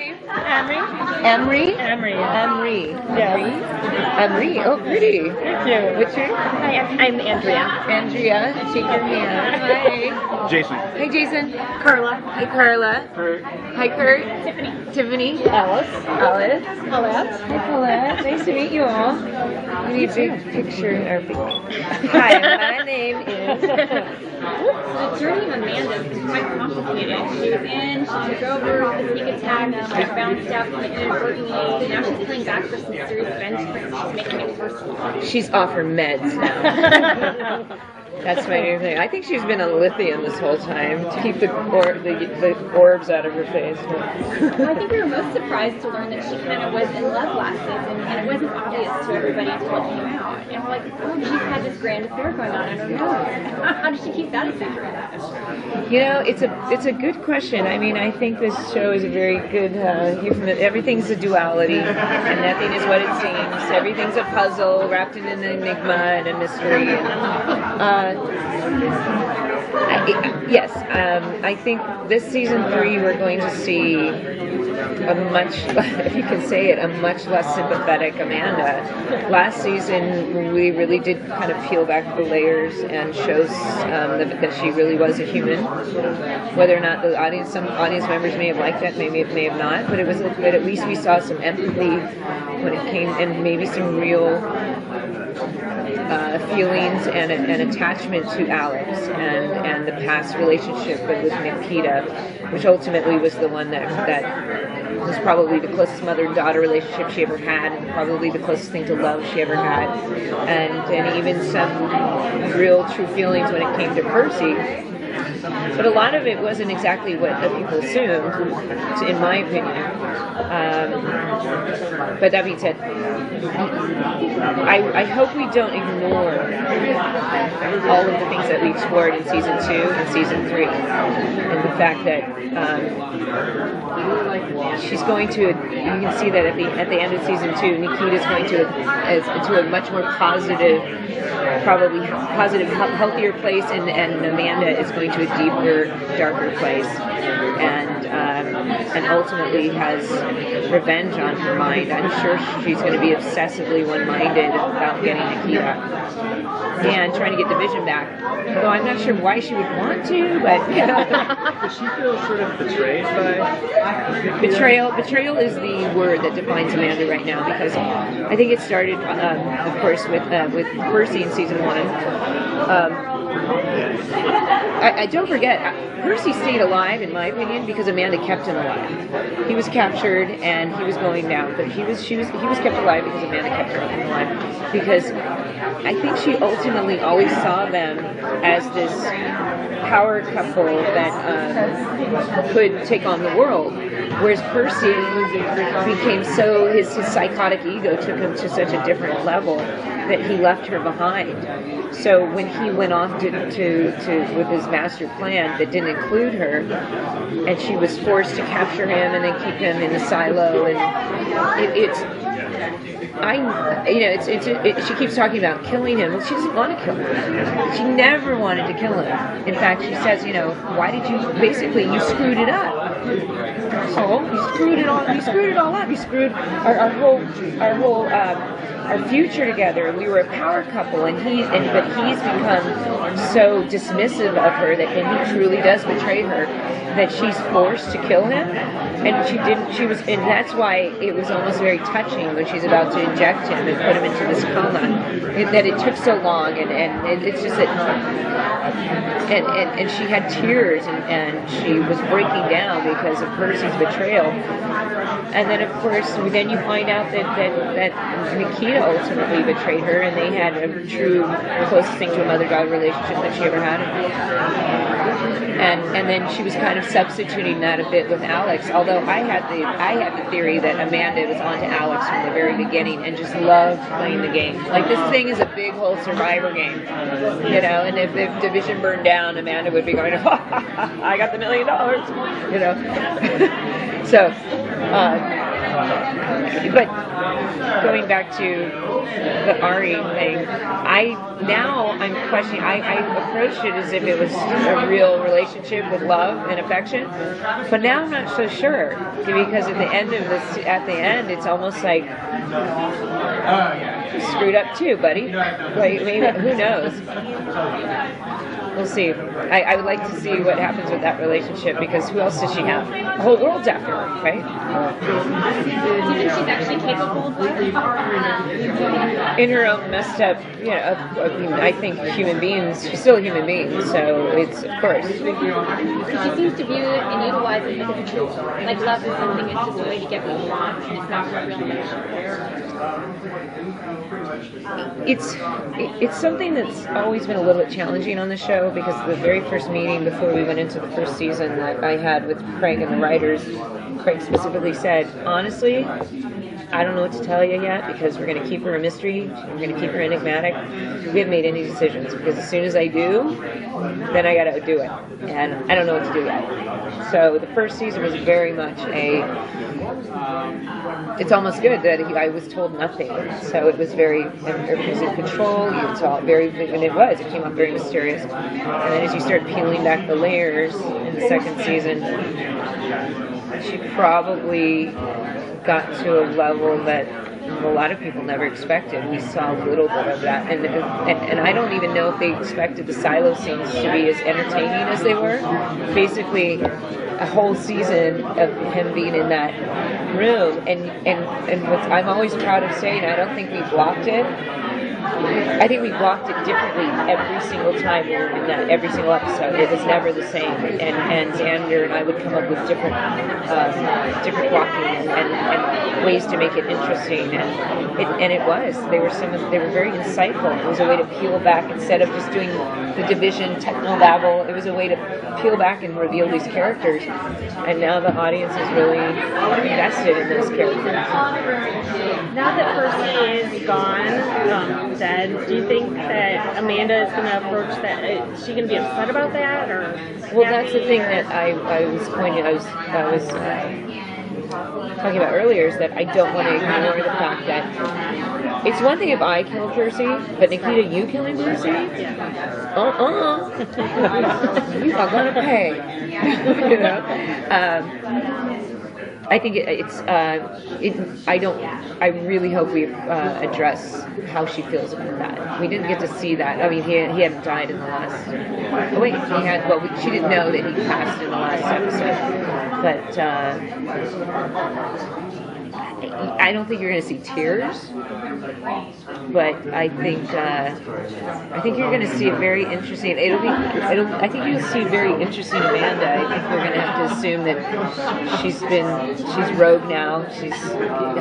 name? Emery. Emery? Emery. Emery. Yeah. Emery. Oh, pretty. Thank you. What's your name? Hi, I'm Andrea. Andrea. Shake your hand. Hi. Jason. Hey, Jason. Carla. Hi, Carla. Kurt. Hi, Kurt. Tiffany. Tiffany. Alice. Alice. Paulette. Hi, Paulette. Nice to meet you all. We need a big picture. Hi, my name is... The journey of Amanda is quite complicated. She was in, she took over with a sneak attack, she bounced out inadvertently. Now she's playing back for some serious bench, but she's making it personal. She's off her meds now. That's my new thing. I think she's been on lithium this whole time to keep the orbs out of her face. Well, I think we were most surprised to learn that she kind of was in love last season, and it wasn't obvious to everybody until it came out. And we're like, oh, she's had this grand affair going on in her nose. How did she keep that a secret? You know, it's a good question. I mean, I think this show is a very good euphemism. Everything's a duality, and nothing is what it seems. Everything's a puzzle wrapped in an enigma and a mystery. Yes, I think this season 3 we're going to see a much, if you can say it, a much less sympathetic Amanda. Last season we really did kind of peel back the layers and show that she really was a human. Whether or not the audience, some audience members may have liked that, may have not, but at least we saw some empathy when it came, and maybe some real feelings and attachment to Alex and the past relationship with Nikita, which ultimately was the one that was probably the closest mother-daughter relationship she ever had, and probably the closest thing to love she ever had, and even some real true feelings when it came to Percy. But a lot of it wasn't exactly what people assumed, in my opinion. But that being said, I hope we don't ignore all of the things that we explored in season 2 and season 3, and the fact that she's going to. You can see that at the end of season 2, Nikita's going to a much more positive, probably positive, healthier place, and Amanda is going to a deeper, darker place, and ultimately has revenge on her mind. I'm sure she's going to be obsessively one-minded about getting Nikita and trying to get the vision back. Although I'm not sure why she would want to, but you know. Does she feel sort of betrayed by Betrayal? Betrayal is the word that defines Amanda right now, because I think it started, of course, with Percy in season 1. I don't forget, Percy stayed alive, in my opinion, because Amanda kept him alive. He was captured and he was going down, but he was kept alive because Amanda kept him alive. Because I think she ultimately always saw them as this power couple that could take on the world, whereas Percy became so his psychotic ego took him to such a different level that he left her behind. So when he went off to with his master plan that didn't include her, and she was forced to capture him and then keep him in the silo, and she keeps talking about killing him. Well, she doesn't want to kill him. She never wanted to kill him. In fact, she says, why did you, basically, you screwed it up. So you screwed it all up. You screwed our future together. We were a power couple, but he's become so dismissive of her that, and he truly does betray her, that she's forced to kill him. And that's why it was almost very touching when she's about to inject him and put him into this coma, that it took so long, and it's just that, and she had tears, and she was breaking down because of Percy's betrayal. And then, of course, then you find out that Nikita ultimately betrayed her, and they had a true closest thing to a mother-daughter relationship that she ever had. And then she was kind of substituting that a bit with Alex, although I had the theory that Amanda was onto Alex from the very beginning and just loved playing the game. Like, this thing is a big whole survivor game, and if the division burned down, Amanda would be going, I got the $1 million, So But going back to the Ari thing, I'm questioning. I approached it as if it was a real relationship with love and affection, but now I'm not so sure because at the end, it's almost like you screwed up too, buddy. Like maybe who knows? We'll see. I would like to see what happens with that relationship because who else does she have? The whole world's after her, right? Do you think she's actually capable of love? In her own messed up, I think human beings, she's still a human being, so it's, of course. She seems to view it and utilize it as a tool. Like love is something that's just a way to get what you want, and it's not for real relationship. It's something that's always been a little bit challenging on the show because the very first meeting before we went into the first season that I had with Craig and the writers, Craig specifically said, honestly, I don't know what to tell you yet because we're going to keep her a mystery. We're going to keep her enigmatic. We haven't made any decisions because as soon as I do, then I got to do it. And I don't know what to do yet. So the first season was very much it's almost good that I was told nothing. So it was everything was in control. It came off very mysterious. And then as you start peeling back the layers in the second season, she probably got to a level that a lot of people never expected. We saw a little bit of that, and I don't even know if they expected the silo scenes to be as entertaining as they were. Basically, a whole season of him being in that room, and what I'm always proud of saying, I don't think we blocked it. I think we blocked it differently every single time we were in that, every single episode. It was never the same. And Xander and I would come up with different blocking and ways to make it interesting. And it was. They were very insightful. It was a way to peel back instead of just doing the division, techno babble. It was a way to peel back and reveal these characters. And now the audience is really invested in those characters. Now that Percy is gone, dead, do you think that Amanda is going to approach that? Is she going to be upset about that, or? Well, that's the thing that I was talking about earlier is that I don't want to ignore the fact that it's one thing if I kill Percy, but Nikita, you killing Percy? You are gonna pay. I think I really hope we address how she feels about that. We didn't get to see that. I mean, he hadn't died in the last. Oh wait, he had. Well, she didn't know that he passed in the last episode, but I don't think you're going to see tears. But I think you're going to see a very interesting. I think you'll see a very interesting Amanda. I think we're going to have to assume that she's rogue now. She's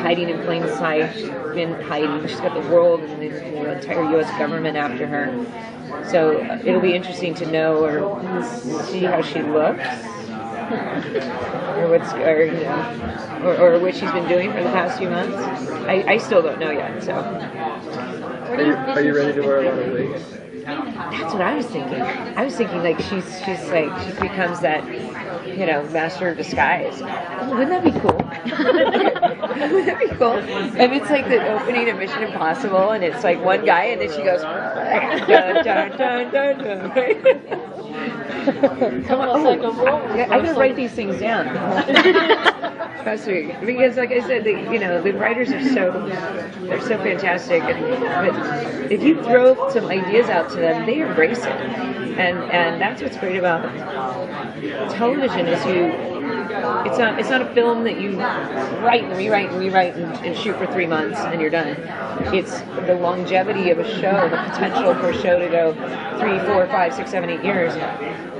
hiding in plain sight. She's been hiding. She's got the world and the entire U.S. government after her. So it'll be interesting to know or see how she looks. or what she's been doing for the past few months. I still don't know yet. So, are you ready to wear a lot of wigs? That's what I was thinking. I was thinking like she becomes that, master of disguise. Oh, wouldn't that be cool? Wouldn't that be cool? And it's like the opening of Mission Impossible, and it's like one guy, and then she goes, dun, dun, dun, dun, dun, right? Come on, I gotta write these things down. Trust me, because like I said, the writers are so fantastic, but if you throw some ideas out to them, they embrace it, and that's what's great about television is it's not a film that you write and rewrite and shoot for 3 months and you're done. It's the longevity of a show, the potential for a show to go 3, 4, 5, 6, 7, 8 years.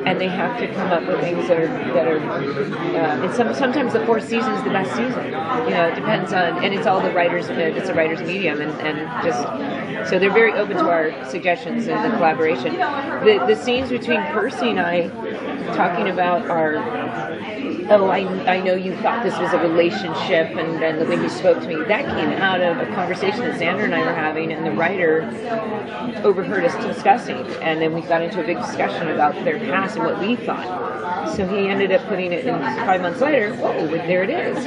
And they have to come up with things that are and sometimes the fourth season is the best season. It depends on, and it's all the writers. It's a writer's medium, and just so they're very open to our suggestions and the collaboration. The scenes between Percy and I talking about I know you thought this was a relationship, and then the way you spoke to me, that came out of a conversation that Xander and I were having, and the writer overheard us discussing, and then we got into a big discussion about their past and what we thought. So he ended up putting it in 5 months later. Whoa, there it is.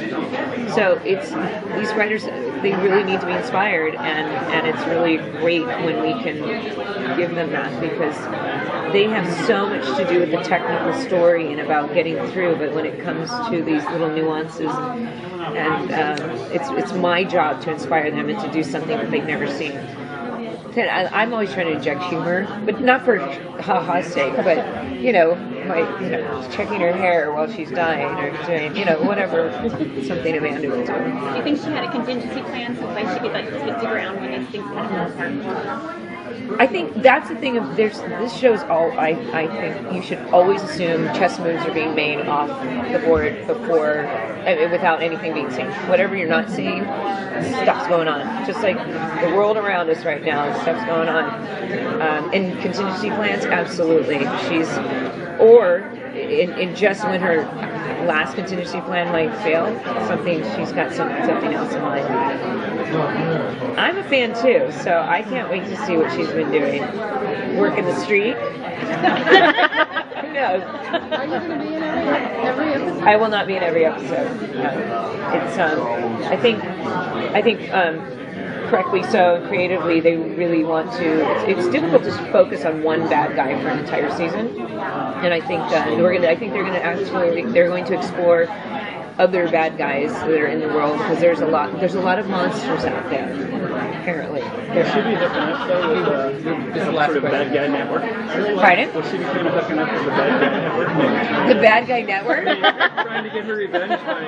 So it's these writers, they really need to be inspired, and it's really great when we can give them that, because they have so much to do with the technical story and about getting through, but when it comes to these little nuances, and it's my job to inspire them and to do something that they've never seen. I'm always trying to inject humor, but not for ha-ha's sake, but, checking her hair while she's dying, or doing, whatever, something Amanda would do. Do you think she had a contingency plan so like she could like hit the ground when these things kind of fall apart? I think that's the thing of this show's all. I think you should always assume chess moves are being made off the board before, without anything being seen. Whatever you're not seeing, stuff's going on. Just like the world around us right now, stuff's going on. And contingency plans, absolutely. In just when her last contingency plan might fail, she's got something else in mind. I'm a fan too, so I can't wait to see what she's been doing. Working the street. Who knows? Are you going to be in every episode? I will not be in every episode. No. It's I think correctly so, creatively, they really want to. It's difficult to focus on one bad guy for an entire season, and I think they're going to explore other bad guys that are in the world, because there's a lot of monsters out there. Apparently, Will she be hooking up though with some sort of bad guy network? Pardon? Will she be kind of hooking up with the bad guy network? The Bad Guy Network. Trying to get her revenge by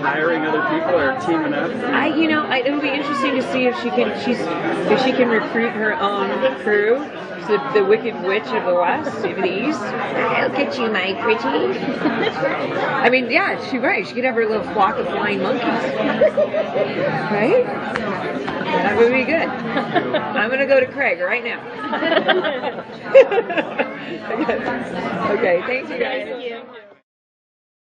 hiring other people or teaming up. It'll be interesting to see if she can recruit her own crew. The Wicked Witch of the West, of the East. I'll get you, my pretty. I mean, yeah, she's right. She could have her little flock of flying monkeys. Right? That would be good. I'm going to go to Craig right now. Okay, thanks, you guys. Thank you.